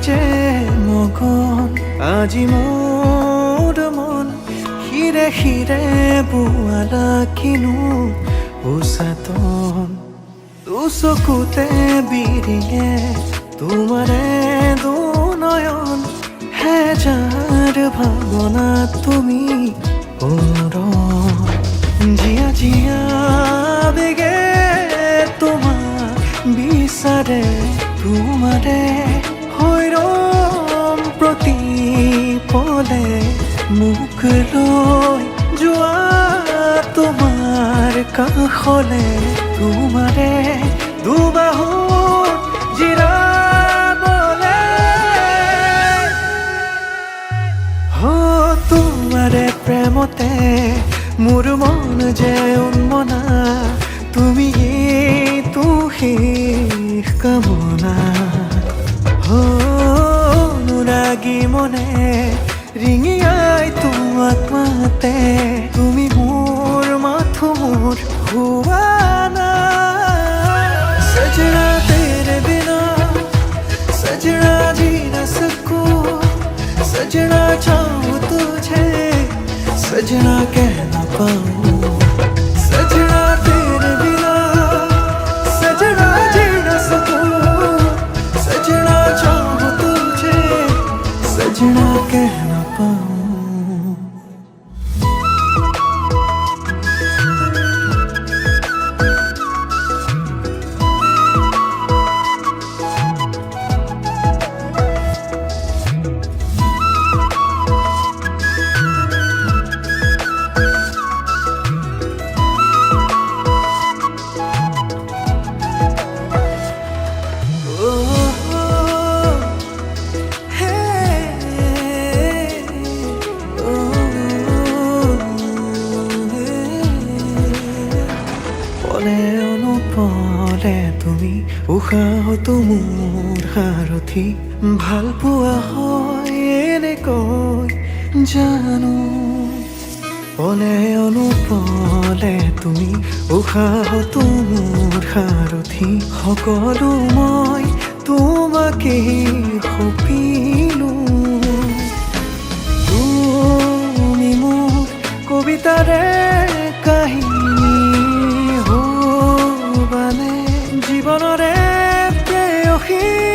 যে মগন আজি মোৰ মন হিৰে হিৰে বোৱালা কিনো উচাতন চকুতে বিৰিঙে তোমাৰে দুনয়ন হেজাৰ ভাৱনা তুমি জিয়া জিয়া বেগে তোমাক বিচাৰে তোমাৰে হৈৰম প্ৰতিপলে মোক লৈ যোৱা তোমাৰ কাষলে তোমাৰে দুবাহুত জিৰাবলে তোমাৰে প্ৰেমতে মোৰ মন যে উন্মনা তুমি তো শেষ কামনা অনুৰাগী মনে ৰিঙিয়াই তোমাক মাতে তুমি মোৰ মাথো মোৰ হুৱা না सजना तेरे बिना सजना जी न सकूं सजना चाहूं तुझे सजना कह न पाऊं सजना तेरे बिना सजना जी न सकूं सजना चाहूं तुझे सजना कह न पाऊं অনুপলে তুমি উশাহতো মোৰ সাৰথি ভাল পোৱা হয় এনেকৈ জানো পলে অনুপলে তুমি উশাহতো মোৰ সাৰথি সকলো মই তোমাকেই সপিলো তুমি মোৰ কবিতাৰে কাহিনী জীৱনৰে প্ৰেয়সী